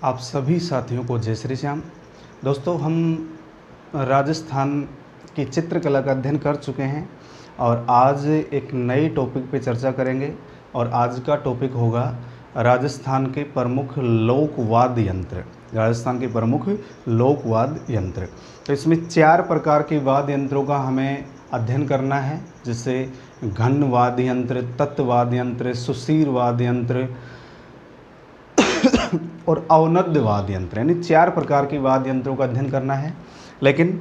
आप सभी साथियों को जय श्री श्याम। दोस्तों, हम राजस्थान की चित्रकला का अध्ययन कर चुके हैं और आज एक नए टॉपिक पे चर्चा करेंगे। और आज का टॉपिक होगा राजस्थान के प्रमुख लोकवाद्य यंत्र। राजस्थान के प्रमुख लोकवाद्य यंत्र। तो इसमें 4 प्रकार के वाद्य यंत्रों का हमें अध्ययन करना है, जैसे घन वाद्य यंत्र, तत्व वाद्य यंत्र, सुशीर वाद्य यंत्र और अवनद्य वाद्य यंत्र, यानी 4 प्रकार के वाद्य यंत्रों का अध्ययन करना है। लेकिन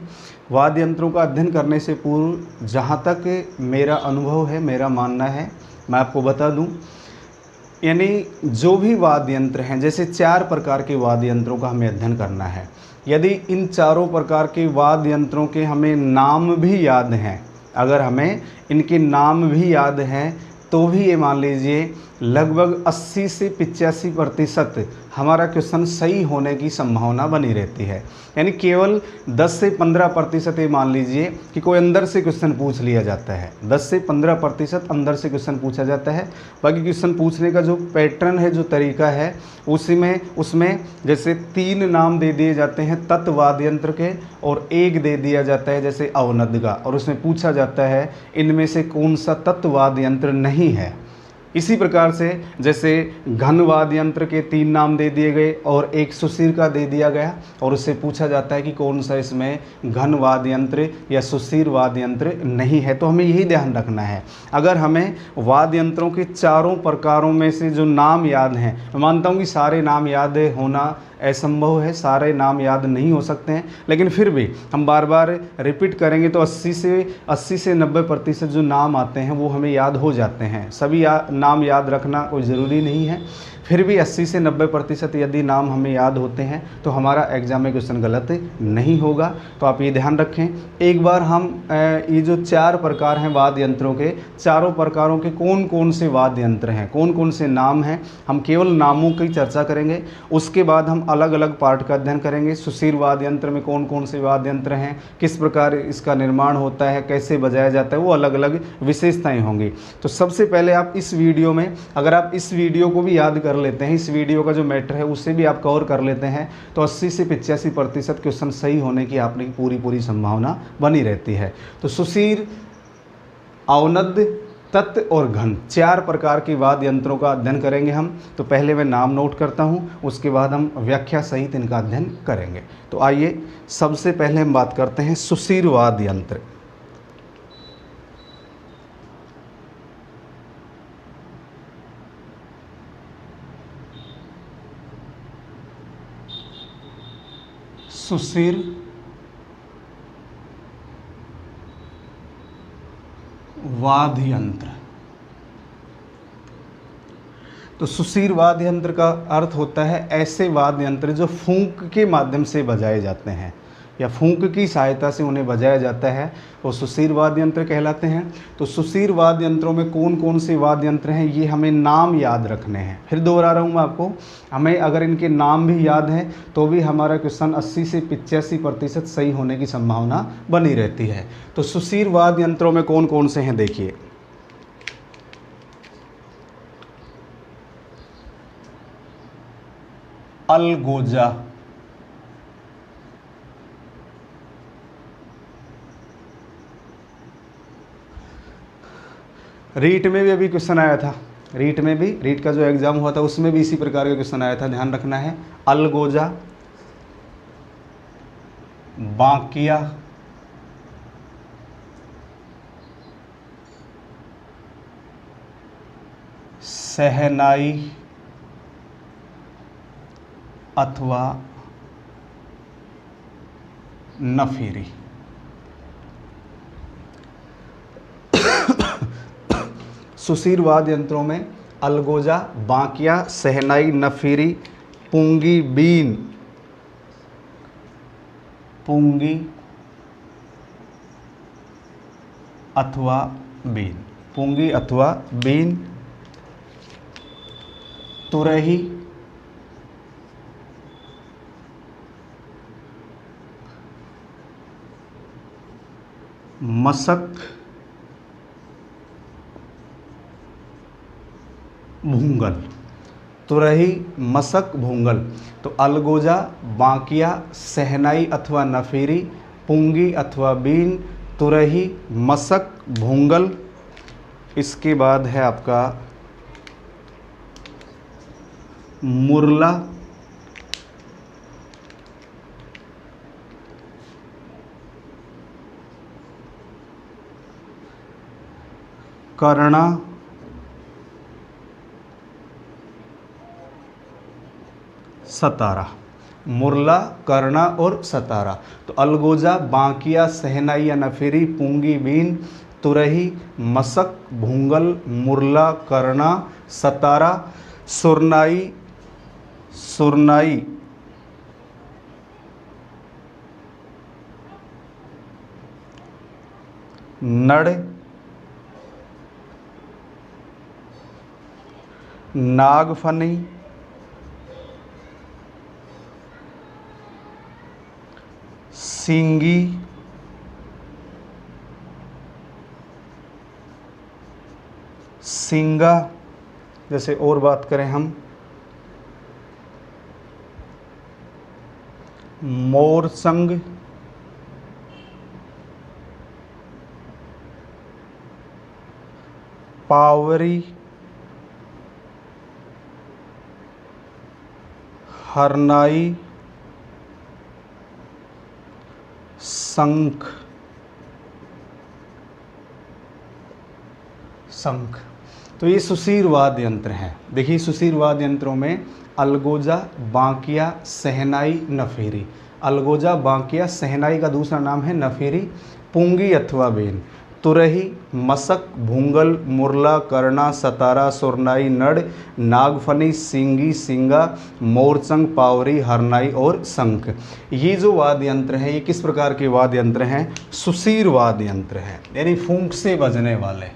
वाद्य यंत्रों का अध्ययन करने से पूर्व जहाँ तक मेरा अनुभव है, मेरा मानना है, मैं आपको बता दूं, यानी जो भी वाद्य यंत्र हैं, जैसे 4 प्रकार के वाद्य यंत्रों का हमें अध्ययन करना है। यदि इन चारों प्रकार के वाद्य यंत्रों के हमें नाम भी याद हैं, अगर हमें इनके नाम भी याद हैं, तो भी ये मान लीजिए लगभग 80 से 85% हमारा क्वेश्चन सही होने की संभावना बनी रहती है। यानी केवल 10 से 15% ये मान लीजिए कि कोई अंदर से क्वेश्चन पूछ लिया जाता है। 10 से 15% अंदर से क्वेश्चन पूछा जाता है। बाकी क्वेश्चन पूछने का जो पैटर्न है, जो तरीका है, उसमें जैसे 3 नाम दे दिए जाते हैं तत्व वाद्य यंत्र के और 1 दे दिया जाता है जैसे अवनद्य का, और उसमें पूछा जाता है इनमें से कौन सा तत्व वाद्य यंत्र नहीं है। इसी प्रकार से जैसे घन वाद्य यंत्र के 3 नाम दे दिए गए और 1 सुशीर का दे दिया गया, और उससे पूछा जाता है कि कौन सा इसमें घन वाद्य यंत्र या सुशीर वाद्य यंत्र नहीं है। तो हमें यही ध्यान रखना है। अगर हमें वाद्य यंत्रों के चारों प्रकारों में से जो नाम याद हैं, मैं मानता हूँ कि सारे नाम याद होना असंभव है, सारे नाम याद नहीं हो सकते हैं, लेकिन फिर भी हम बार बार रिपीट करेंगे तो 80 से 90% जो नाम आते हैं वो हमें याद हो जाते हैं। सभी नाम याद रखना कोई ज़रूरी नहीं है, फिर भी 80 से 90% यदि नाम हमें याद होते हैं तो हमारा एग्जाम में क्वेश्चन गलत नहीं होगा। तो आप ये ध्यान रखें। एक बार हम ये जो 4 प्रकार हैं वाद्य यंत्रों के, चारों प्रकारों के कौन कौन से वाद्य यंत्र हैं, कौन कौन से नाम हैं, हम केवल नामों की चर्चा करेंगे। उसके बाद हम अलग अलग पार्ट का अध्ययन करेंगे। सुशीर वाद्य यंत्र में कौन कौन से वाद्य यंत्र हैं, किस प्रकार इसका निर्माण होता है, कैसे बजाया जाता है, वो अलग अलग विशेषताएँ होंगी। तो सबसे पहले आप इस वीडियो में, अगर आप इस वीडियो को भी याद कर लेते हैं, इस वीडियो का जो मैटर है उससे भी आप कवर कर लेते हैं, तो 80 से 85% क्वेश्चन सही होने की आपने पूरी संभावना बनी रहती है। तो सुशीर, अवनद्य, तत्व और घन, 4 प्रकार के वाद्य यंत्रों का अध्ययन करेंगे हम। तो पहले मैं नाम नोट करता हूं, उसके बाद हम व्याख्या सहित इनका अध्ययन करेंगे। तो आइए सबसे पहले हम बात करते हैं सुशीर वाद्य यंत्र। सुशीर वाद्य यंत्र। तो सुशीर वाद्य यंत्र का अर्थ होता है ऐसे वाद्य यंत्र जो फूंक के माध्यम से बजाए जाते हैं या फूंक की सहायता से उन्हें बजाया जाता है, वो सुशीर वाद्य यंत्र कहलाते हैं। तो सुशीर वाद्य यंत्रों में कौन कौन से वाद्य यंत्र हैं, ये हमें नाम याद रखने हैं। फिर दोहरा रहा हूँ मैं आपको, हमें अगर इनके नाम भी याद हैं तो भी हमारा क्वेश्चन 80 से 85% सही होने की संभावना बनी रहती है। तो सुशीर वाद्य यंत्रों में कौन कौन से हैं देखिए। अलगोजा, रीट में भी अभी क्वेश्चन आया था, रीट का जो एग्जाम हुआ था उसमें भी इसी प्रकार का क्वेश्चन आया था, ध्यान रखना है। अलगोजा, बांकिया, सहनाई अथवा नफीरी। सुशीर वाद्य यंत्रों में अलगोजा, बांकिया, सहनाई, नफीरी, पुंगी, बीन, पुंगी अथवा बीन, पुंगी अथवा बीन, तुरही, मशक, भूंगल। तुरही, मशक, भूंगल। तो अलगोजा, बांकिया, शहनाई अथवा नफीरी, पुंगी अथवा बीन, तुरही, मशक, भूंगल। इसके बाद है आपका मुरला, कर्णा, सतारा। मुरला, कर्णा और सतारा। तो अलगोजा, बांकिया, शहनाई या नफीरी, पुंगी, बीन, तुरही, मशक, भूंगल, मुरला, कर्णा, सतारा, सुरनाई, नड़, नागफनी, सींगी, सिंगा। जैसे और बात करें हम, मोरसंग, पावरी, हरनाई, शंख। तो ये सुशीर वाद्य यंत्र हैं। देखिए सुशीर वाद्य यंत्रों में अलगोजा, बांकिया, शहनाई, नफीरी। अलगोजा, बांकिया, शहनाई का दूसरा नाम है नफीरी, पुंगी अथवा बेन, तुरही, मशक, भूंगल, मुरला, कर्णा, सतारा, सुरनाई, नड़, नागफनी, सींगी, सिंगा, मोरचंग, पावरी, हरनाई और शंख। ये जो वाद्य यंत्र हैं ये किस प्रकार के वाद्य यंत्र हैं? सुशीर वाद्य यंत्र हैं, यानी फूंक से बजने वाले।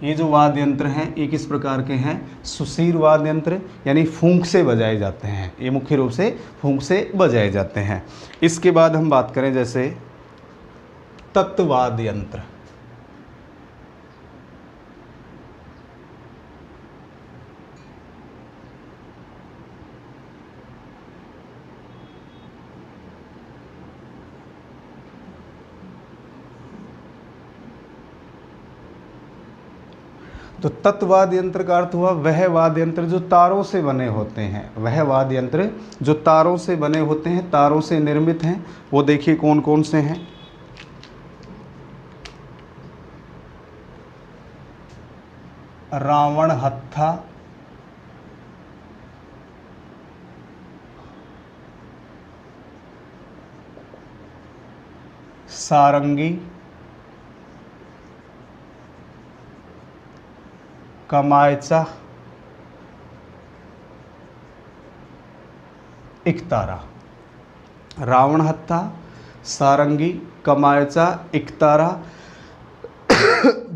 ये जो वाद्य यंत्र हैं ये किस प्रकार के हैं? सुशीर वाद्य यंत्र, यानी फूंक से बजाए जाते हैं। ये मुख्य रूप से फूंक से बजाए जाते हैं। इसके बाद हम बात करें जैसे तत्वाद्य यंत्र। तो तत्वाद्य यंत्र का अर्थ हुआ वह वाद्य यंत्र जो तारों से बने होते हैं। वह वाद्य यंत्र जो तारों से बने होते हैं, तारों से निर्मित हैं। वो देखिए कौन कौन से हैं। रावण हत्था, सारंगी, कमायचा, इकतारा। रावण हत्था, सारंगी, कमायचा, इकतारा,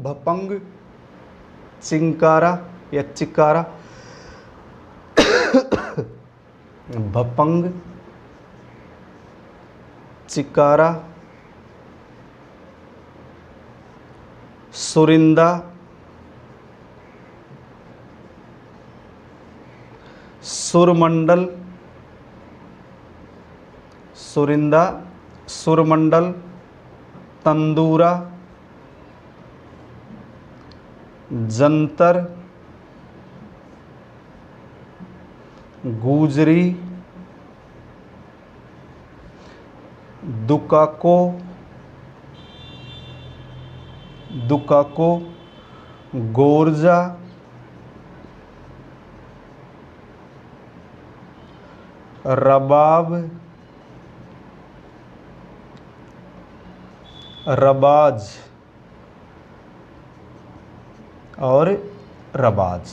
भपंग, चिंकारा या चिकारा, भपंग, चिकारा, सुरिंदा, सुरमंडल, सुरिंदा, सुरमंडल, तंदूरा, जंतर, गुजरी, दुकाको, गोरजा, रबाब, रबाज और रबाज।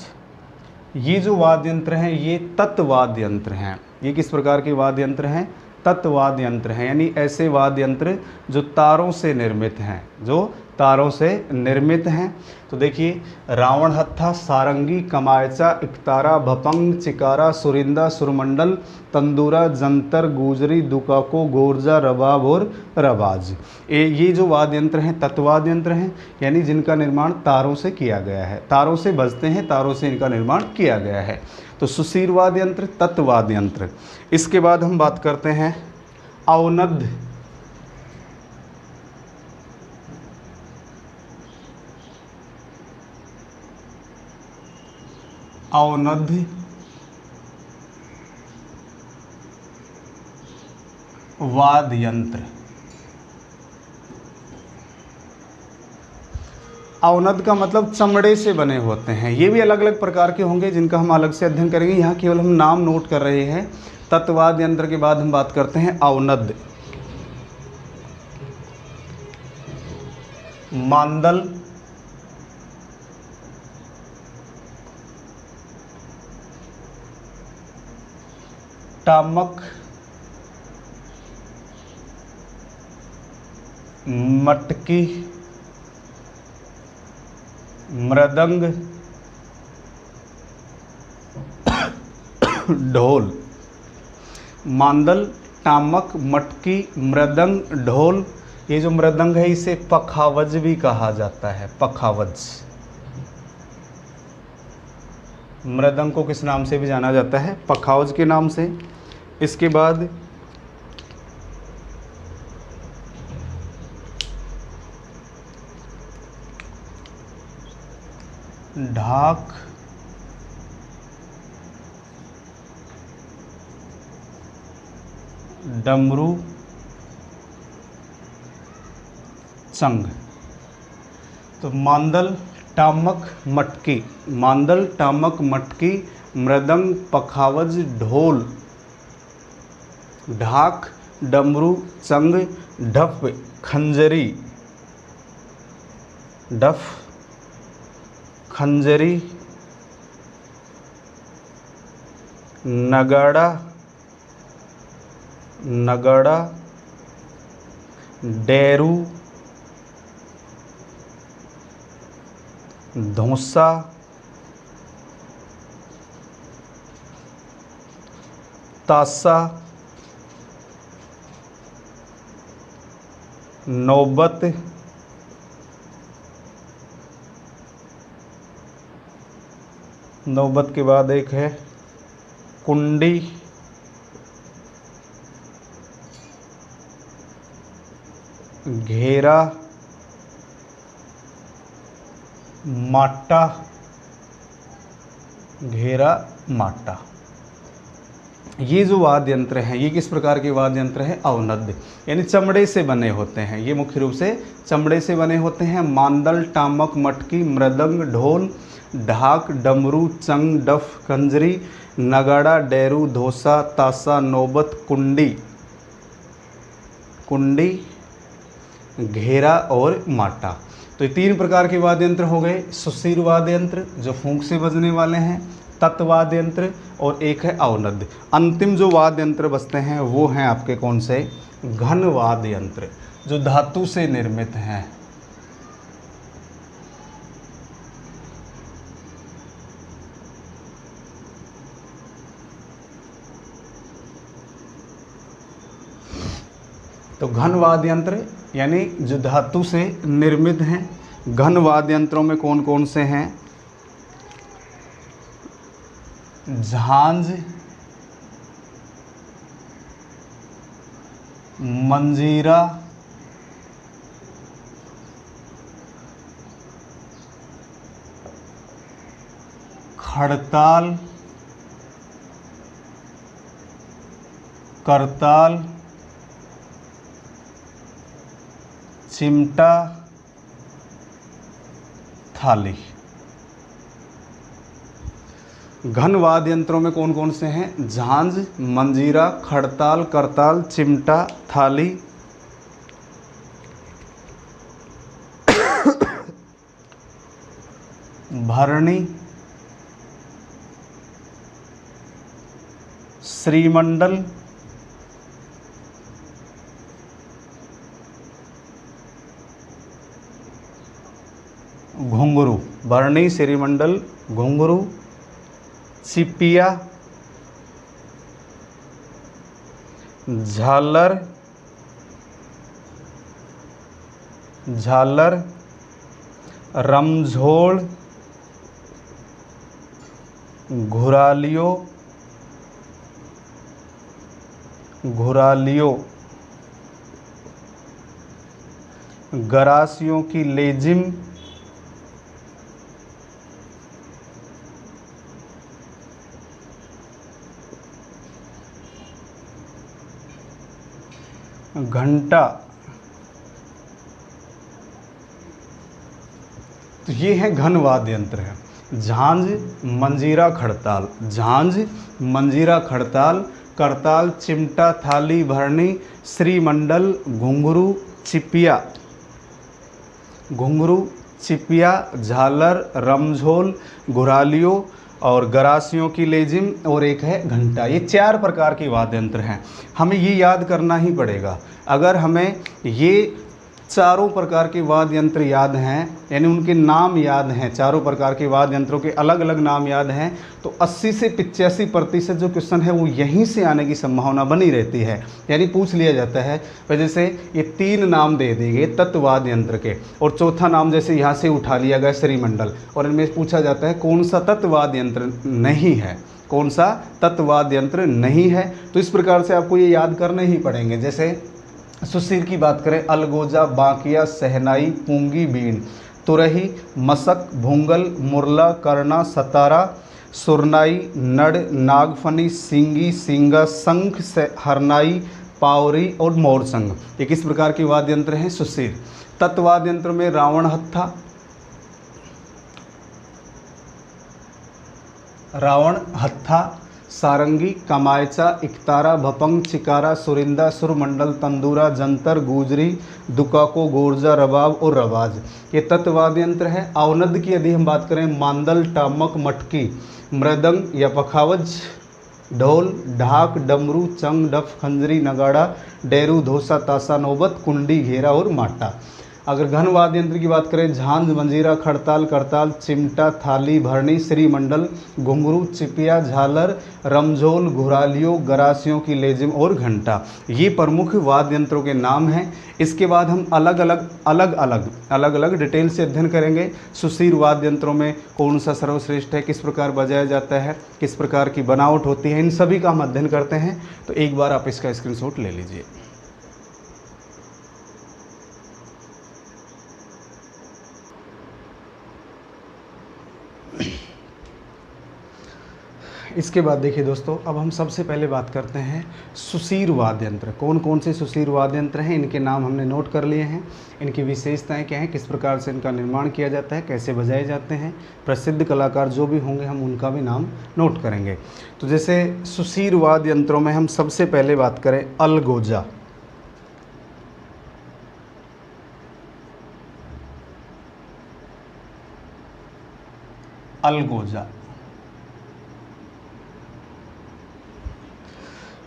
ये जो वाद्य यंत्र हैं ये तत्वाद्य यंत्र हैं। ये किस प्रकार के वाद्य यंत्र हैं? तत्वाद्य यंत्र हैं, यानी ऐसे वाद्य यंत्र जो तारों से निर्मित हैं, जो तारों से निर्मित हैं। तो देखिए, रावण हत्था, सारंगी, कमायचा, इकतारा, भपंग, चिकारा, सुरिंदा, सुरमंडल, तंदूरा, जंतर, गुजरी, दुकाको, गोरजा, रबाब और रबाज। ये जो वाद्य यंत्र हैं तत्वाद्य यंत्र हैं, यानी जिनका निर्माण तारों से किया गया है, तारों से बजते हैं, तारों से इनका निर्माण किया गया है। तो सुशीर वाद्य यंत्र, तत्वाद्य यंत्र। इसके बाद हम बात करते हैं अवनद्य। अवनद्य वाद्य यंत्र। अवनद का मतलब चमड़े से बने होते हैं। ये भी अलग अलग प्रकार के होंगे जिनका हम अलग से अध्ययन करेंगे, यहाँ केवल हम नाम नोट कर रहे हैं। तत्वाद्य यंत्र के बाद हम बात करते हैं अवनद। मांदल, टामक, मटकी, मृदंग, ढोल। मांदल, टामक, मटकी, मृदंग, ढोल। ये जो मृदंग है इसे पखावज भी कहा जाता है, पखावज। मृदंग को किस नाम से भी जाना जाता है? पखावज के नाम से। इसके बाद ढाक, डमरू, चंग। तो मांदल, टामक, मटकी, मांदल, टामक, मटकी, मृदंग, पखावज, ढोल, ढाक, डमरू, चंग, ढप, खंजरी, डफ, खंजरी, नगाड़ा, नगाड़ा, डेरू, धौंसा, तासा, नौबत, नौबत के बाद एक है कुंडी, घेरा, माटा, घेरा, माटा। ये जो वाद्य यंत्र हैं ये किस प्रकार के वाद्य यंत्र हैं? अवनद्य, यानी चमड़े से बने होते हैं। ये मुख्य रूप से चमड़े से बने होते हैं। मांदल, टामक, मटकी, मृदंग, ढोल, ढाक, डमरू, चंग, डफ, खंजरी, नगाड़ा, डेरू, धोसा, तासा, नौबत, कुंडी, कुंडी, घेरा और माटा। तो ये 3 प्रकार के वाद्य यंत्र हो गए। सुशीर वाद्य यंत्र जो फूंक से बजने वाले हैं, तत्वाद्य यंत्र, और एक है अवनद्य। अंतिम जो वाद्य यंत्र बजते हैं वो हैं आपके कौन से? घन वाद्य यंत्र, जो धातु से निर्मित हैं। तो घन वाद्य यंत्र यानी जो धातु से निर्मित हैं। घन वाद्य यंत्रों में कौन कौन से हैं? झांझ, मंजीरा, खड़ताल, करताल, चिमटा, थाली। घन वाद्य यंत्रों में कौन कौन से हैं? झांझ, मंजीरा, खड़ताल, करताल, चिमटा, थाली, भरणी, श्रीमंडल, घुंघरू, भरणी, श्रीमंडल, घुंघरू, चिपिया, झालर, झालर, रमझोड़, घुरालियो, घुरालियो, गरासियों की लेजिम, घंटा। तो ये है घन वाद्य यंत्र है। झांझ, मंजीरा, खड़ताल, झांझ, मंजीरा, खड़ताल, करताल, चिमटा, थाली, भरणी, श्रीमंडल, घुंघरू, चिपिया, घुंघरू, चिपिया, झालर, रमझोल, घुरालियो और गरासियों की लेजिम और एक है घंटा। ये 4 प्रकार के वाद्य यंत्र हैं। हमें ये याद करना ही पड़ेगा। अगर हमें ये चारों प्रकार के वाद्य यंत्र याद हैं, यानी उनके नाम याद हैं, चारों प्रकार के वाद्य यंत्रों के अलग अलग नाम याद हैं, तो 80 से 85% जो क्वेश्चन है वो यहीं से आने की संभावना बनी रहती है। यानी पूछ लिया जाता है वजह से ये 3 नाम दे दिए गए तत्वाद्य यंत्र के, और चौथा नाम जैसे यहाँ से उठा लिया गया श्रीमंडल, और इनमें पूछा जाता है कौन सा तत्वाद्य यंत्र नहीं है, कौन सा तत्वाद्य यंत्र नहीं है। तो इस प्रकार से आपको ये याद करने ही पड़ेंगे। जैसे सुशीर की बात करें, अलगोजा, बांकिया, सहनाई, पूंगी, बीन, तुरही, मसक, भूंगल, मुरला, करना, सतारा, सुरनाई, नड़, नागफनी, सिंगी, सिंगा, शंख, हरनाई, पावरी और मोरसंग। ये किस प्रकार के वाद्य यंत्र हैं? सुशीर। तत्वाद्य यंत्र में रावण हत्था, रावण हत्था, सारंगी, कमायचा, इकतारा, भपंग, चिकारा, सुरिंदा, सुरमंडल, तंदूरा, जंतर, गुजरी, दुकाको, गोरजा, रबाब और रवाज। ये तत्वाद्य यंत्र है। अवनद की यदि हम बात करें, मांदल, टामक, मटकी, मृदंग या पखावज, ढोल, ढाक, डमरू, चंग, डफ, खंजरी, नगाड़ा, डेरू, धोसा, तासा, नौबत, कुंडी, घेरा और माटा। अगर घन वाद्य यंत्र की बात करें, झांझ, मंजीरा, खड़ताल, करताल, चिमटा, थाली, भरणी, श्रीमंडल, घुंघरू, चिपिया, झालर, रमझोल, घुरालियो, गरासियों की लेजिम और घंटा। ये प्रमुख वाद्य यंत्रों के नाम हैं। इसके बाद हम अलग अलग डिटेल से अध्ययन करेंगे। सुशीर वाद्य यंत्रों में कौन सा सर्वश्रेष्ठ है, किस प्रकार बजाया जाता है, किस प्रकार की बनावट होती है, इन सभी का हम अध्ययन करते हैं। तो एक बार आप इसका स्क्रीनशॉट ले लीजिए। इसके बाद देखिए दोस्तों, अब हम सबसे पहले बात करते हैं सुशीर वाद्य यंत्र। कौन कौन से सुशीर वाद्य यंत्र हैं, इनके नाम हमने नोट कर लिए हैं। इनकी विशेषताएं क्या हैं, किस प्रकार से इनका निर्माण किया जाता है, कैसे बजाए जाते हैं, प्रसिद्ध कलाकार जो भी होंगे हम उनका भी नाम नोट करेंगे। तो जैसे सुशीर वाद्य यंत्रों में हम सबसे पहले बात करें अलगोजा। अलगोजा,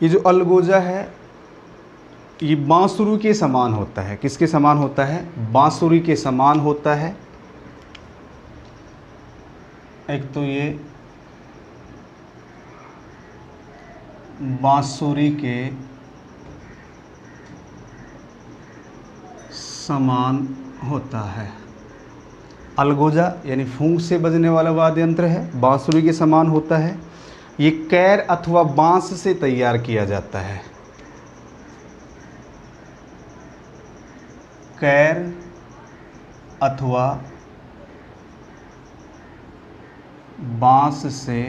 ये जो अलगोजा है ये बांसुरी के समान होता है। किसके समान होता है? बांसुरी के समान होता है। एक तो ये बांसुरी के समान होता है। अलगोजा यानी फूंक से बजने वाला वाद्य यंत्र है, बांसुरी के समान होता है। ये कैर अथवा बांस से तैयार किया जाता है। कैर अथवा बांस से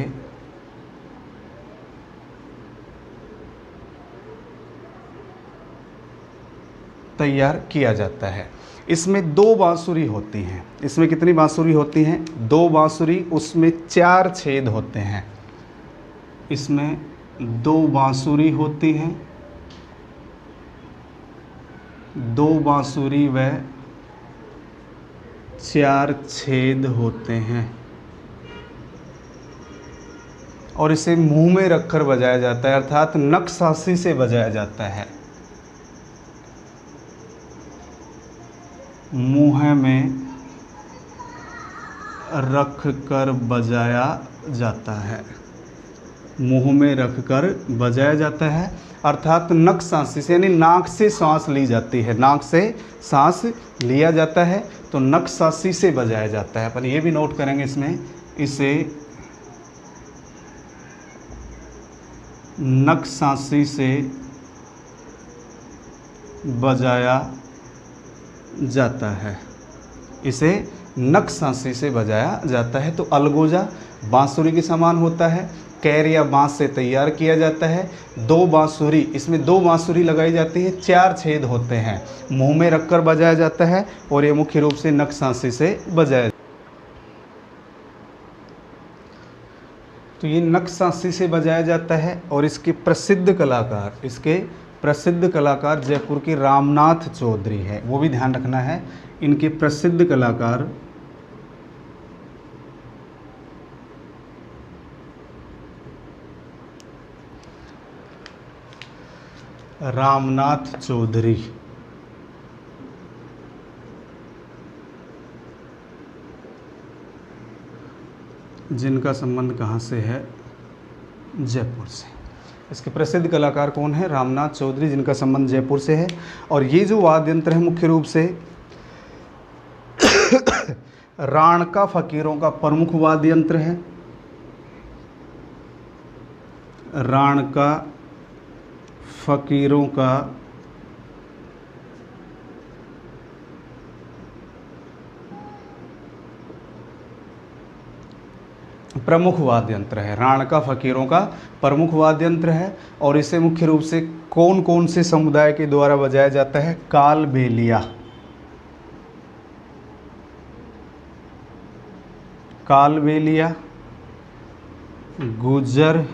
तैयार किया जाता है। इसमें 2 बांसुरी होती हैं। इसमें कितनी बांसुरी होती हैं? 2 बांसुरी, उसमें 4 छेद होते हैं। इसमें 2 बांसुरी होती हैं, 2 बांसुरी व 4 छेद होते हैं, और इसे मुंह में रखकर बजाया जाता है, अर्थात नक्शासी से बजाया जाता है। मुंह में रख कर बजाया जाता है, मुंह में रख कर बजाया जाता है, अर्थात नक सांसी से, यानी नाक से सांस ली जाती है, नाक से सांस लिया जाता है तो नक सांसी से बजाया जाता है। अपन ये भी नोट करेंगे इसमें, इसे नक सांसी से बजाया जाता है, इसे नक सांसी से बजाया जाता है। तो अलगोजा बांसुरी के समान होता है, कैर या बांस से तैयार किया जाता है, 2 बांसुरी, इसमें 2 बांसुरी लगाई जाती है, 4 छेद होते हैं, मुंह में रखकर बजाया जाता है और ये मुख्य रूप से नक सांसी से बजाया। तो ये नक सांसी से बजाया जाता है। और इसके प्रसिद्ध कलाकार जयपुर के रामनाथ चौधरी है, वो भी ध्यान रखना है। इनके प्रसिद्ध कलाकार रामनाथ चौधरी, जिनका संबंध कहाँ से है? जयपुर से। इसके प्रसिद्ध कलाकार कौन है? रामनाथ चौधरी, जिनका संबंध जयपुर से है। और ये जो वाद्य यंत्र है मुख्य रूप से राणका फकीरों का प्रमुख वाद्य यंत्र है। राणका फकीरों का प्रमुख वाद्य यंत्र है, राणका फकीरों का प्रमुख वाद्य यंत्र है। और इसे मुख्य रूप से कौन कौन से समुदाय के द्वारा बजाया जाता है? कालबेलिया, कालबेलिया, गुजर,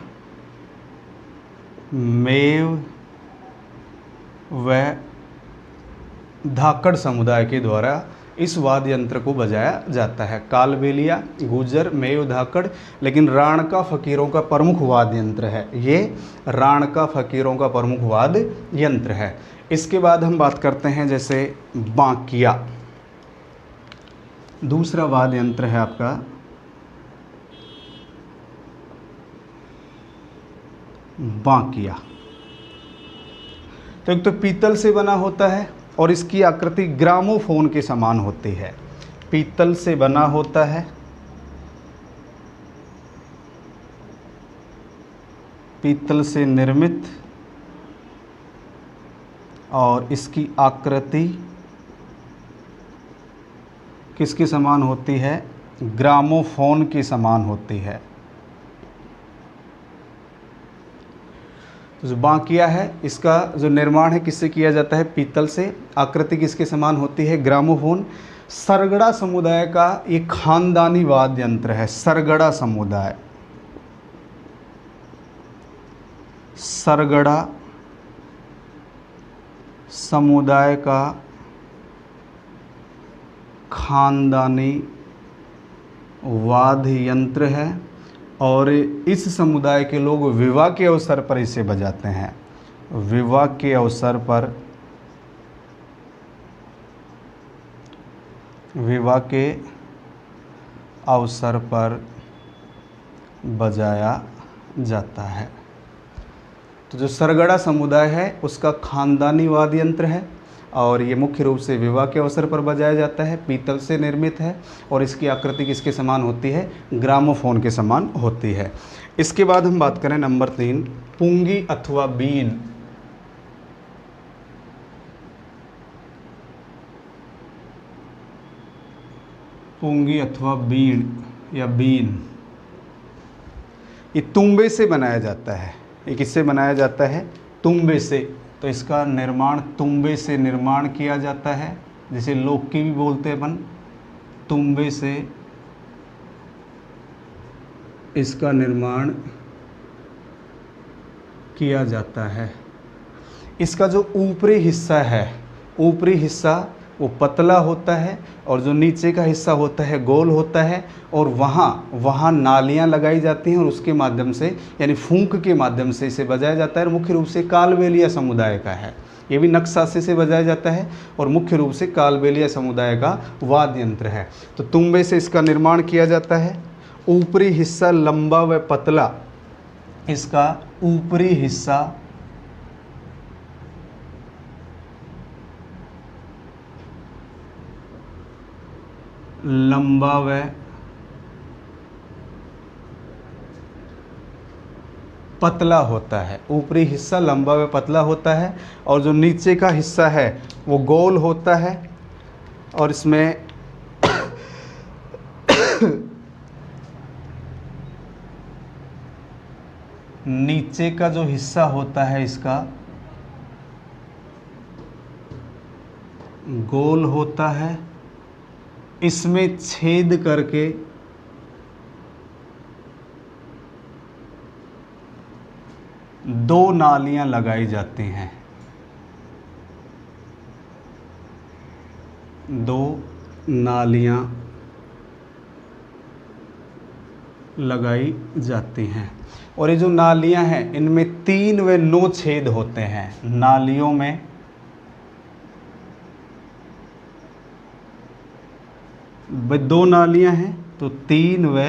मेव व धाकड़ समुदाय के द्वारा इस वाद्य यंत्र को बजाया जाता है। कालबेलिया, गुजर, मेव, धाकड़, लेकिन राणका फकीरों का प्रमुख वाद्य यंत्र है, ये राणका फकीरों का प्रमुख वाद्य यंत्र है। इसके बाद हम बात करते हैं जैसे बांकिया, दूसरा वाद्य यंत्र है आपका बांकिया। तो एक तो पीतल से बना होता है और इसकी आकृति ग्रामोफोन के समान होती है। पीतल से बना होता है, पीतल से निर्मित, और इसकी आकृति किसके समान होती है? ग्रामोफोन के समान होती है। तो जो बांकिया है, इसका जो निर्माण है किससे किया जाता है? पीतल से। आकृति किसके समान होती है? ग्रामोफोन। सरगड़ा समुदाय का ये खानदानी वाद्य यंत्र है। सरगड़ा समुदाय, सरगड़ा समुदाय का खानदानी वाद्य यंत्र है और इस समुदाय के लोग विवाह के अवसर पर इसे बजाते हैं। विवाह के अवसर पर, विवाह के अवसर पर बजाया जाता है। तो जो सरगड़ा समुदाय है उसका खानदानी वाद्य यंत्र है और ये मुख्य रूप से विवाह के अवसर पर बजाया जाता है। पीतल से निर्मित है और इसकी आकृति किसके समान होती है? ग्रामोफोन के समान होती है। इसके बाद हम बात करें नंबर 3, पुंगी अथवा बीन। पुंगी अथवा बीन या बीन, ये तुंबे से बनाया जाता है। ये किससे बनाया जाता है? तुंबे से। तो इसका निर्माण तुंबे से निर्माण किया जाता है, जिसे लोकी भी बोलते हैं अपन। तुंबे से इसका निर्माण किया जाता है। इसका जो ऊपरी हिस्सा है, ऊपरी हिस्सा वो पतला होता है और जो नीचे का हिस्सा होता है गोल होता है और वहाँ नालियाँ लगाई जाती हैं और उसके माध्यम से, यानी फूंक के माध्यम से इसे बजाया जाता है। और मुख्य रूप से कालबेलिया समुदाय का है। ये भी नक्शाशी से बजाया जाता है और मुख्य रूप से कालबेलिया समुदाय का वाद्य यंत्र है। तो तुम्बे से इसका निर्माण किया जाता है। ऊपरी हिस्सा लंबा व पतला, इसका ऊपरी हिस्सा लंबा व पतला होता है। ऊपरी हिस्सा लंबा व पतला होता है और जो नीचे का हिस्सा है वो गोल होता है और इसमें नीचे का जो हिस्सा होता है इसका गोल होता है। इसमें छेद करके दो नालियां लगाई जाती हैं, दो नालियां लगाई जाती हैं और ये जो नालियां हैं इनमें 3 व 9 छेद होते हैं। नालियों में दो नालियां हैं तो 3 व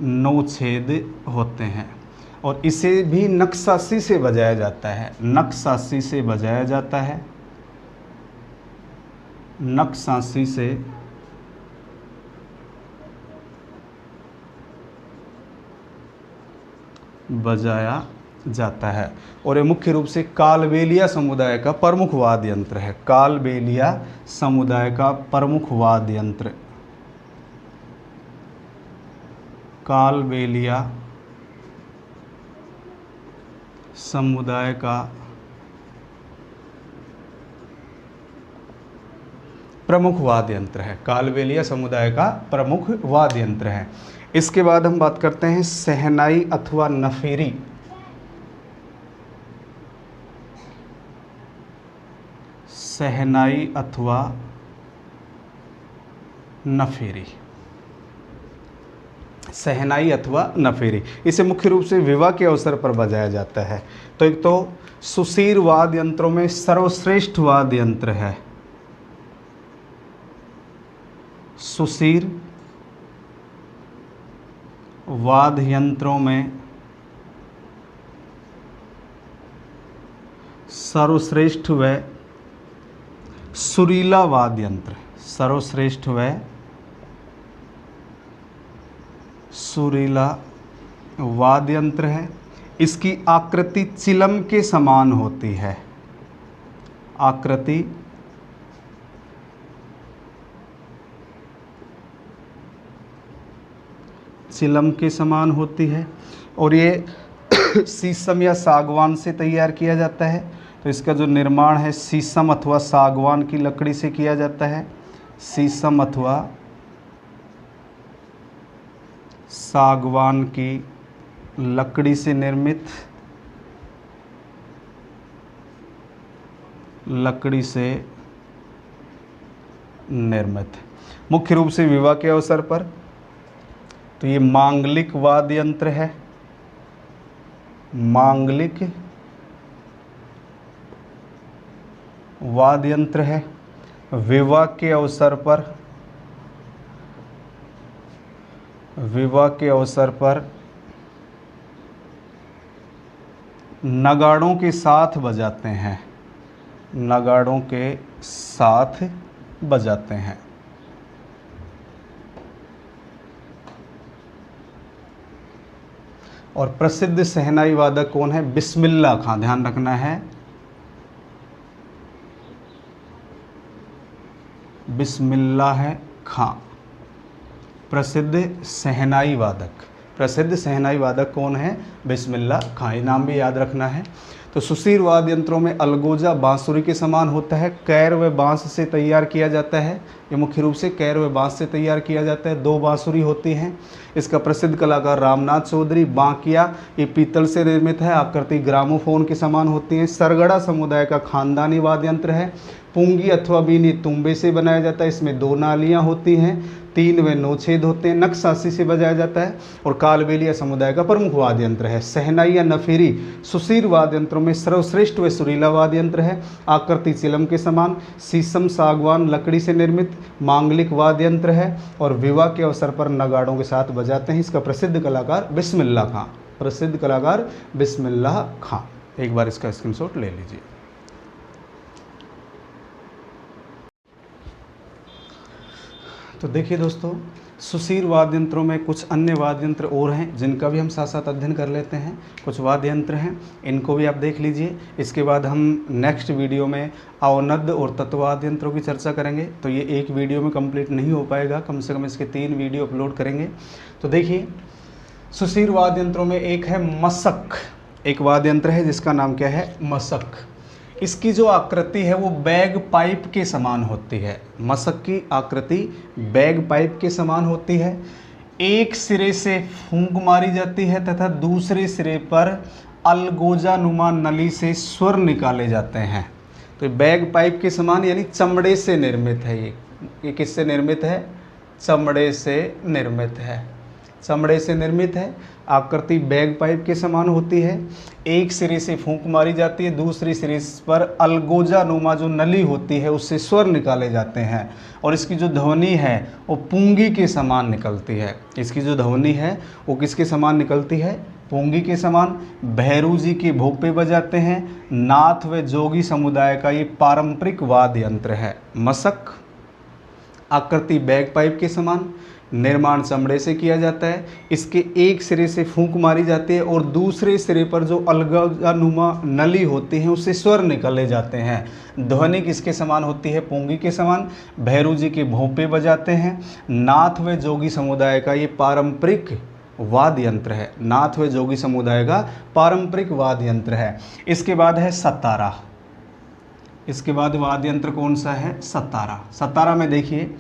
9 छेद होते हैं और इसे भी नक्शाशी से बजाया जाता है। नक्शाशी से बजाया जाता है, नक्शाशी से बजाया जाता है और ये मुख्य रूप से कालबेलिया समुदाय का प्रमुख वाद्य यंत्र है। कालबेलिया समुदाय का प्रमुख वाद्य यंत्र, कालबेलिया समुदाय का प्रमुख वाद्य यंत्र है। कालबेलिया समुदाय का प्रमुख वाद्य यंत्र है। इसके बाद हम बात करते हैं शहनाई अथवा नफेरी। शहनाई अथवा नफेरी, शहनाई अथवा नफेरी, इसे मुख्य रूप से विवाह के अवसर पर बजाया जाता है। तो एक तो सुशीर वाद्य यंत्रों में सर्वश्रेष्ठ वाद्य यंत्र है। सुशीर वाद्य यंत्रों में सर्वश्रेष्ठ व सुरीला वाद्य यंत्र, सर्वश्रेष्ठ व सुरीला वाद्य यंत्र है। इसकी आकृति चिलम के समान होती है। आकृति चिलम के समान होती है और ये शीशम या सागवान से तैयार किया जाता है। तो इसका जो निर्माण है शीशम अथवा सागवान की लकड़ी से किया जाता है। शीशम अथवा सागवान की लकड़ी से निर्मित, लकड़ी से निर्मित, मुख्य रूप से विवाह के अवसर पर। तो ये मांगलिक वाद्य यंत्र है। मांगलिक वाद्य यंत्र है। विवाह के अवसर पर, विवाह के अवसर पर नगाड़ों के साथ बजाते हैं, नगाड़ों के साथ बजाते हैं। और प्रसिद्ध शहनाई वादक कौन है? बिस्मिल्लाह खां, ध्यान रखना है, बिस्मिल्लाह खां प्रसिद्ध शहनाई वादक। प्रसिद्ध शहनाई वादक कौन है? बिस्मिल्लाह खां, ये नाम भी याद रखना है। तो सुसीर वाद्य यंत्रों में अलगोजा बांसुरी के समान होता है, कैर व बांस से तैयार किया जाता है। ये मुख्य रूप से कैर व बांस से तैयार किया जाता है। 2 बांसुरी होती हैं। इसका प्रसिद्ध कलाकार रामनाथ चौधरी। बांकिया ये पीतल से निर्मित है, आकृति ग्रामोफोन के समान होती है। सरगड़ा समुदाय का खानदानी वाद्य यंत्र है। पुंगी अथवा बीनी तुंबे से बनाया जाता है। इसमें 2 नालियाँ होती हैं, 3 व 9 छेद होते हैं। नक्सासी से बजाया जाता है और कालबेलिया समुदाय का प्रमुख वाद्य यंत्र है। सहनाई या नफीरी सुसीर वाद्य यंत्रों में सर्वश्रेष्ठ व सुरीला वाद्य यंत्र है, आकृति चिलम के समान, शीशम सागवान लकड़ी से निर्मित मांगलिक वाद्य यंत्र है और विवाह के अवसर पर नगाड़ों के साथ बजाते हैं। इसका प्रसिद्ध कलाकार बिस्मिल्लाह खां, प्रसिद्ध कलाकार बिस्मिल्लाह खां। एक बार इसका स्क्रीनशॉट ले लीजिए। तो देखिए दोस्तों, सुसीर वाद्य यंत्रों में कुछ अन्य वाद्य यंत्र और हैं जिनका भी हम साथ साथ अध्ययन कर लेते हैं। कुछ वाद्य यंत्र हैं, इनको भी आप देख लीजिए। इसके बाद हम नेक्स्ट वीडियो में अवनद और तत्ववाद्य यंत्रों की चर्चा करेंगे। तो ये एक वीडियो में कंप्लीट नहीं हो पाएगा, कम से कम इसके 3 वीडियो अपलोड करेंगे। तो देखिए, सुसीर वाद्य यंत्रों में एक है मसक, एक वाद्य यंत्र है जिसका नाम क्या है, मसक। इसकी जो आकृति है वो बैग पाइप के समान होती है। मसक की आकृति बैग पाइप के समान होती है। एक सिरे से फूंक मारी जाती है तथा दूसरे सिरे पर अलगोजा नुमा नली से स्वर निकाले जाते हैं। तो बैग पाइप के समान यानी चमड़े से निर्मित है। ये किससे निर्मित है, चमड़े से निर्मित है, चमड़े से निर्मित है। आकृति बैग पाइप के समान होती है। एक सिरे से फूंक मारी जाती है, दूसरी सिरे पर अलगोजा नुमा जो नली होती है उससे स्वर निकाले जाते हैं और इसकी जो ध्वनि है वो पूंगी के समान निकलती है। इसकी जो ध्वनि है वो किसके समान निकलती है, पूंगी के समान। भैरू जी के भोपे बजाते हैं। नाथ व जोगी समुदाय का ये पारंपरिक वाद्य यंत्र है मसक। आकृति बैग पाइप के समान, निर्माण चमड़े से किया जाता है। इसके एक सिरे से फूंक मारी जाती है और दूसरे सिरे पर जो अलगोजानुमा नली होती है उससे स्वर निकाले जाते हैं। ध्वनि किसके समान होती है, पूंगी के समान। भैरू जी के भोंपे बजाते हैं। नाथ व जोगी समुदाय का ये पारंपरिक वाद्य यंत्र है। नाथ व जोगी समुदाय का पारंपरिक वाद्य यंत्र है। इसके बाद है सतारा। इसके बाद वाद्य यंत्र कौन सा है, सतारा। सतारा में देखिए,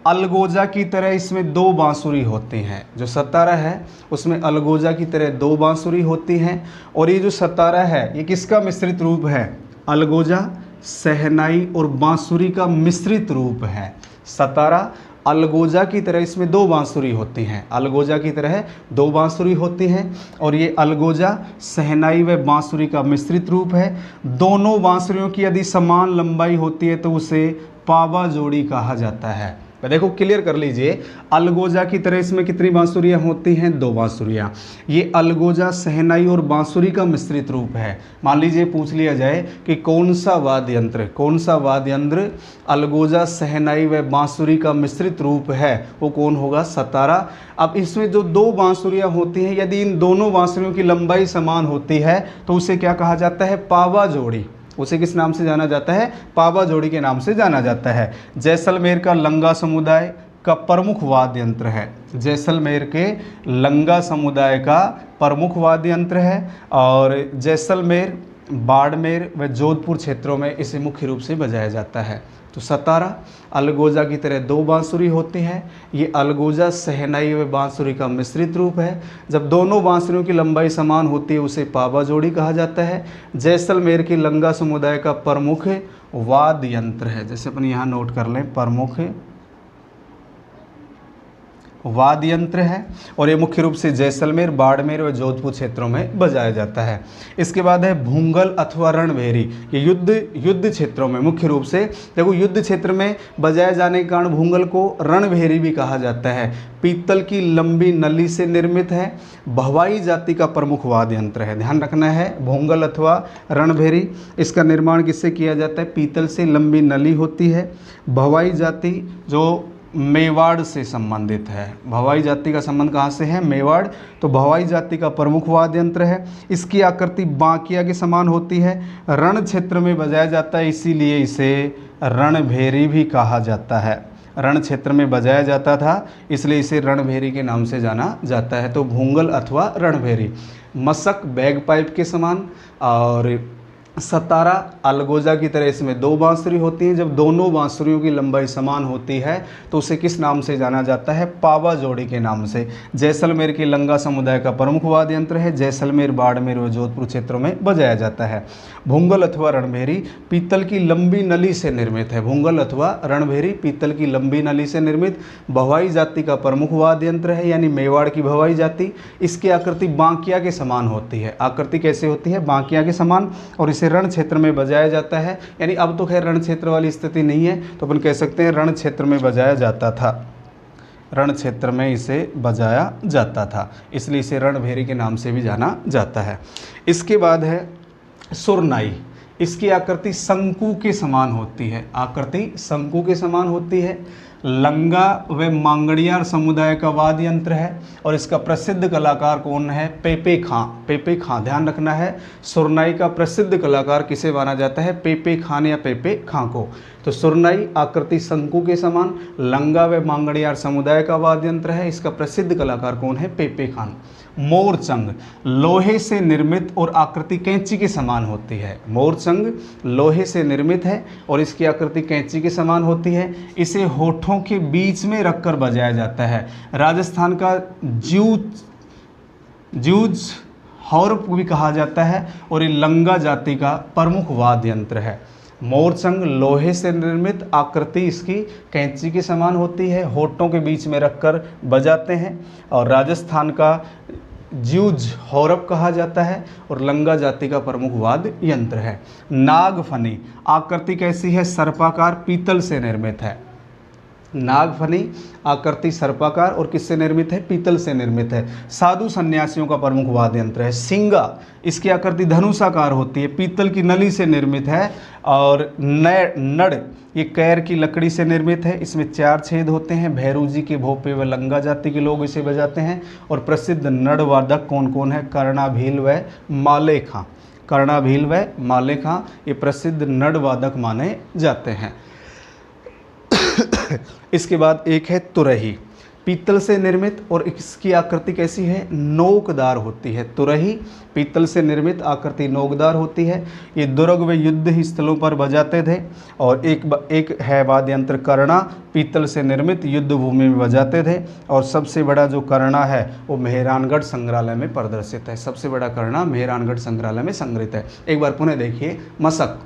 अलगोजा की तरह इसमें 2 बांसुरी होती हैं। जो सतारा है उसमें अलगोजा की तरह 2 बांसुरी होती हैं और ये जो सतारा है ये किसका मिश्रित रूप है, अलगोजा, सहनाई और बांसुरी का मिश्रित रूप है। सतारा अलगोजा की तरह इसमें 2 बांसुरी होती हैं। अलगोजा की तरह 2 बांसुरी होती हैं और ये अलगोजा, सहनाई व बांसुरी का मिश्रित रूप है। दोनों बांसुरियों की यदि समान लंबाई होती है तो उसे पावा जोड़ी कहा जाता है। देखो क्लियर कर लीजिए, अलगोजा की तरह इसमें कितनी बांसुरियाँ होती हैं, 2 बांसुरियाँ। ये अलगोजा, सहनाई और बांसुरी का मिश्रित रूप है। मान लीजिए पूछ लिया जाए कि कौन सा वाद्य यंत्र अलगोजा, सहनाई व बांसुरी का मिश्रित रूप है, वो कौन होगा, सतारा। अब इसमें जो 2 बांसुरियाँ होती हैं, यदि इन दोनों बांसुरियों की लंबाई समान होती है तो उसे क्या कहा जाता है, पावा जोड़ी। उसे किस नाम से जाना जाता है, पावा जोड़ी के नाम से जाना जाता है। जैसलमेर का लंगा समुदाय का प्रमुख वाद्य यंत्र है। जैसलमेर के लंगा समुदाय का प्रमुख वाद्य यंत्र है और जैसलमेर, बाड़मेर व जोधपुर क्षेत्रों में इसे मुख्य रूप से बजाया जाता है। तो सतारा अलगोजा की तरह 2 बांसुरी होती हैं। ये अलगोजा, सहनाई व बांसुरी का मिश्रित रूप है। जब दोनों बांसुरियों की लंबाई समान होती है उसे पावा जोड़ी कहा जाता है। जैसलमेर के लंगा समुदाय का प्रमुख वाद्य यंत्र है, जैसे अपन यहाँ नोट कर लें, प्रमुख वाद्य यंत्र है और ये मुख्य रूप से जैसलमेर, बाड़मेर व जोधपुर क्षेत्रों में बजाया जाता है। इसके बाद है भूंगल अथवा रणभेरी। ये युद्ध क्षेत्रों में मुख्य रूप से, देखो युद्ध क्षेत्र में बजाए जाने के कारण भूंगल को रणभेरी भी कहा जाता है। पीतल की लंबी नली से निर्मित है। भवाई जाति का प्रमुख वाद्य यंत्र है, ध्यान रखना है, भूंगल अथवा रणभेरी। इसका निर्माण किससे किया जाता है, पीतल से, लंबी नली होती है। भवाई जाति जो मेवाड़ से संबंधित है। भवाई जाति का संबंध कहाँ से है, मेवाड़। तो भवाई जाति का प्रमुख वाद्य यंत्र है। इसकी आकृति बांकिया के समान होती है। रण क्षेत्र में बजाया जाता है, इसीलिए इसे रणभेरी भी कहा जाता है। रण क्षेत्र में बजाया जाता था, इसलिए इसे रणभेरी के नाम से जाना जाता है। तो भूंगल अथवा रणभेरी। मशक बैगपाइप के समान और सतारा अलगोजा की तरह इसमें दो बांसुरी होती हैं। जब दोनों बांसुरियों की लंबाई समान होती है तो उसे किस नाम से जाना जाता है? पावा जोड़ी के नाम से। जैसलमेर के लंगा समुदाय का प्रमुख वाद्य यंत्र है। जैसलमेर, बाड़मेर व जोधपुर क्षेत्रों में बजाया जाता है। भूंगल अथवा रणभेरी पीतल की लंबी नली से निर्मित है। भूंगल अथवा रणभेरी पीतल की लंबी नली से निर्मित भवाई जाति का प्रमुख वाद्य यंत्र है, यानी मेवाड़ की भवाई जाति। इसकी आकृति बांकिया के समान होती है। आकृति कैसे होती है? बांकिया के समान। और इसे रण क्षेत्र में बजाया जाता है, यानी अब तो खैर रण क्षेत्र वाली स्थिति नहीं है, तो अपन कह सकते हैं रण क्षेत्र में बजाया जाता था। रण क्षेत्र में इसे बजाया जाता था, इसलिए इसे रणभेरी के नाम से भी जाना जाता है। इसके बाद है सुरनाई। इसकी आकृति शंकु के समान होती है। आकृति शंकु के समान होती है। लंगा व मांगड़ियार समुदाय का वाद्य यंत्र है और इसका प्रसिद्ध कलाकार कौन है? पेपे खां। पेपे खां, ध्यान रखना है। सुरनाई का प्रसिद्ध कलाकार किसे माना जाता है? पेपे खान या पेपे खां को। तो सुरनाई आकृति शंकु के समान, लंगा व मांगड़ियार समुदाय का वाद्य यंत्र है। इसका प्रसिद्ध कलाकार कौन है? पेपे खान। मोरचंग लोहे से निर्मित और आकृति कैंची के समान होती है। मोरचंग लोहे से निर्मित है और इसकी आकृति कैंची के समान होती है। इसे होठों के बीच में रखकर बजाया जाता है। राजस्थान का जूझ हौरप भी कहा जाता है और ये लंगा जाति का प्रमुख वाद्य यंत्र है। मोरचंग लोहे से निर्मित, आकृति इसकी कैंची के समान होती है, होठों के बीच में रखकर बजाते हैं और राजस्थान का जूझ हौरप कहा जाता है और लंगा जाति का प्रमुख वाद्य यंत्र है। नागफनी आकृति कैसी है? सर्पाकार, पीतल से निर्मित है। नागफनी आकृति सर्पाकार और किससे निर्मित है? पीतल से निर्मित है। साधु सन्यासियों का प्रमुख वाद्य यंत्र है। सिंगा इसकी आकृति धनुषाकार होती है, पीतल की नली से निर्मित है और नड़ ये कैर की लकड़ी से निर्मित है। इसमें 4 छेद होते हैं। भैरू जी के भोपे व लंगा जाति के लोग इसे बजाते हैं। और प्रसिद्ध नड़ वादक कौन कौन है? कर्णा भील व माले खां। कर्णा भील व माले खां ये प्रसिद्ध नड़ वादक माने जाते हैं। इसके बाद एक है तुरही, पीतल से निर्मित और इसकी आकृति कैसी है? नोकदार होती है। तुरही पीतल से निर्मित, आकृति नोकदार होती है। ये दुर्ग व युद्ध स्थलों पर बजाते थे। और एक है वाद्य यंत्र कर्णा, पीतल से निर्मित, युद्ध भूमि में बजाते थे। और सबसे बड़ा जो कर्णा है वो मेहरानगढ़ संग्रहालय में प्रदर्शित है। सबसे बड़ा कर्णा मेहरानगढ़ संग्रहालय में संग्रहित है। एक बार पुनः देखिए। मशक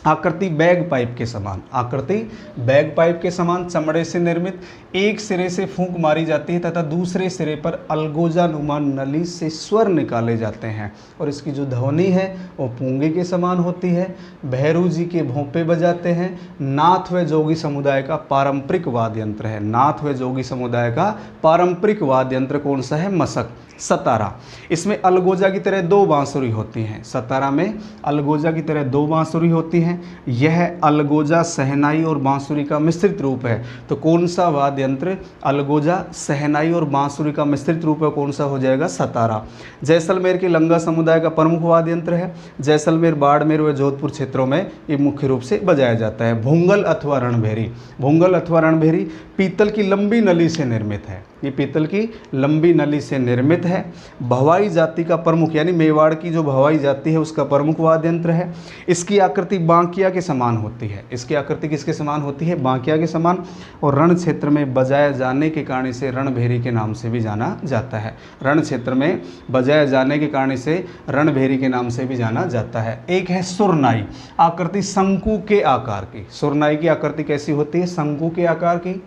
आकृति बैग पाइप के समान, आकृति बैग पाइप के समान, चमड़े से निर्मित, एक सिरे से फूंक मारी जाती है तथा दूसरे सिरे पर अलगोजा नुमा नली से स्वर निकाले जाते हैं और इसकी जो ध्वनि है वो पूंगे के समान होती है। भैरू जी के भोंपे बजाते हैं। नाथ व जोगी समुदाय का पारंपरिक वाद्य यंत्र है। नाथ व जोगी समुदाय का पारंपरिक वाद्य यंत्र कौन सा है? मशक। सतारा इसमें अलगोजा की तरह 2 बांसुरी होती हैं। सतारा में अलगोजा की तरह 2 बांसुरी होती हैं। यह अलगोजा, शहनाई और बांसुरी का मिश्रित रूप है। तो कौन सा वाद्य यंत्र अलगोजा, शहनाई और बांसुरी का मिश्रित रूप है? कौन सा हो जाएगा? सतारा। जैसलमेर के लंगा समुदाय का प्रमुख वाद्य यंत्र है। जैसलमेर, बाड़मेर व जोधपुर क्षेत्रों में ये मुख्य रूप से बजाया जाता है। भूंगल अथवा रणभेरी। भूंगल अथवा रणभेरी पीतल की लंबी नली से निर्मित है। ये पीतल की लंबी नली से निर्मित है। भवाई जाति का प्रमुख, यानी मेवाड़ की जो भवाई जाति है उसका प्रमुख वाद्य यंत्र है। इसकी आकृति बांकिया के समान होती है। इसकी आकृति किसके समान होती है? बांकिया के समान। और रण क्षेत्र में बजाया जाने के कारण इसे रणभेरी के नाम से भी जाना जाता है। रण क्षेत्र में बजाया जाने के कारण इसे रणभेरी के नाम से भी जाना जाता है। एक है सुरनाई, आकृति शंकु के आकार की। सुरनाई की आकृति कैसी होती है? शंकु के आकार की।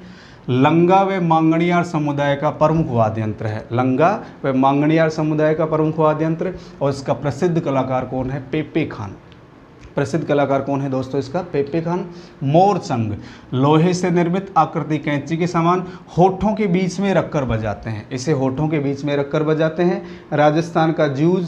लंगा व मांगणियार समुदाय का प्रमुख वाद्य यंत्र है। लंगा व मांगणियार समुदाय का प्रमुख वाद्य यंत्र और इसका प्रसिद्ध कलाकार कौन है? पेपे खान। प्रसिद्ध कलाकार कौन है दोस्तों इसका? पेपे खान। मोरचंग लोहे से निर्मित, आकृति कैंची के समान, होठों के बीच में रखकर बजाते हैं। इसे होठों के बीच में रखकर बजाते हैं। राजस्थान का जूझ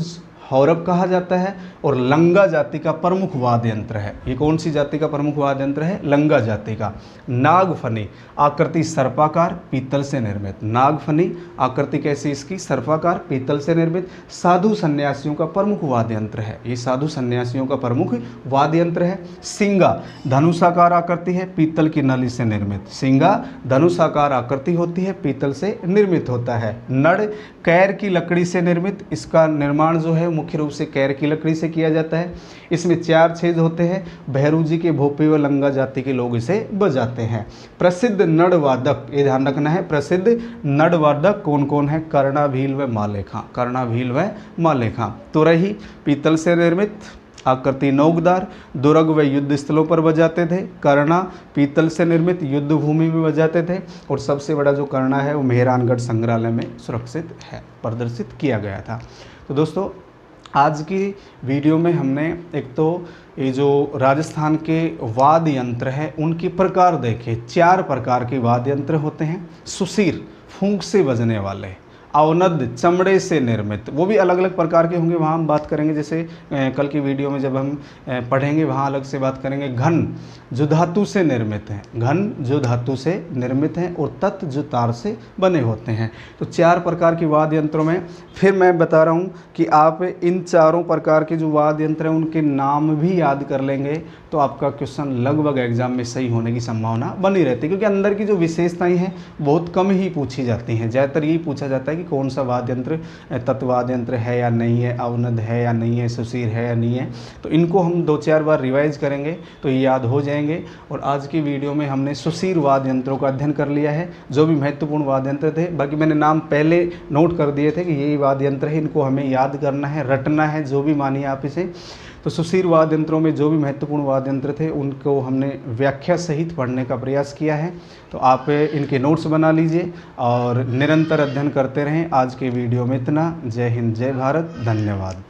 हौरब कहा जाता है और लंगा जाति का प्रमुख वाद्य यंत्र है। ये कौन सी जाति का प्रमुख वाद्य यंत्र है? लंगा जाति का। नागफनी, आकृति सर्पाकार, पीतल से निर्मित। नागफनी आकृति कैसी इसकी? सर्पाकार, पीतल से निर्मित। साधु सन्यासियों का प्रमुख वाद्य यंत्र है। ये साधु सन्यासियों का प्रमुख वाद्य यंत्र है। सिंगा धनुषाकार आकृति है, पीतल की नली से निर्मित। सिंगा धनुषाकार आकृति होती है, पीतल से निर्मित होता है। नड़ कैर की लकड़ी से निर्मित। इसका निर्माण जो है मुख्य रूप से कैर की लकड़ी से किया जाता है। इसमें 4 छेद होते हैं। भैरू जी के भोपे व लंगा जाति के लोग इसे बजाते हैं। प्रसिद्ध नड़ वादक, ये ध्यान रखना है, प्रसिद्ध नड़ वादक कौन कौन है? कर्णा, भील व मालेखा। कर्णा, भील व मालेखा। तुरही पीतल से निर्मित, आकृति नोकदार, दुर्ग व युद्ध स्थलों पर बजाते थे। कर्णा पीतल से निर्मित, युद्ध भूमि में बजाते थे। और सबसे बड़ा जो कर्णा है वो मेहरानगढ़ संग्रहालय में सुरक्षित है, प्रदर्शित किया गया था। तो दोस्तों आज की वीडियो में हमने एक तो ये जो राजस्थान के वाद्य यंत्र है उनके प्रकार देखे। 4 प्रकार के वाद्य यंत्र होते हैं। सुसीर फूंक से बजने वाले, अवनद चमड़े से निर्मित, वो भी अलग अलग प्रकार के होंगे, वहाँ हम बात करेंगे। जैसे कल की वीडियो में जब हम पढ़ेंगे वहाँ अलग से बात करेंगे। घन जो धातु से निर्मित हैं, घन जो धातु से निर्मित हैं, और तत् जो तार से बने होते हैं। तो 4 प्रकार के वाद्य यंत्रों में फिर मैं बता रहा हूँ कि आप इन चारों प्रकार के जो वाद्य यंत्र हैं उनके नाम भी याद कर लेंगे तो आपका क्वेश्चन लगभग एग्जाम में सही होने की संभावना बनी रहती है, क्योंकि अंदर की जो विशेषताएं हैं बहुत कम ही पूछी जाती हैं। ज़्यादातर यही पूछा जाता है कि कौन सा वाद्य यंत्र तत्वाद्य यंत्र है या नहीं है, अवनद है या नहीं है, सुसीर है या नहीं है। तो इनको हम 2-4 बार रिवाइज करेंगे तो ये याद हो जाएंगे। और आज की वीडियो में हमने सुसीर वाद्य यंत्रों का अध्ययन कर लिया है, जो भी महत्वपूर्ण वाद्य यंत्र थे। बाकी मैंने नाम पहले नोट कर दिए थे कि यही वाद्य यंत्र है, इनको हमें याद करना है, रटना है, जो भी मानिए आप इसे। तो सुसीर वाद्य यंत्रों में जो भी महत्वपूर्ण वाद्य यंत्र थे उनको हमने व्याख्या सहित पढ़ने का प्रयास किया है। तो आप इनके नोट्स बना लीजिए और निरंतर अध्ययन करते रहें। आज के वीडियो में इतना। जय हिंद, जय भारत, धन्यवाद।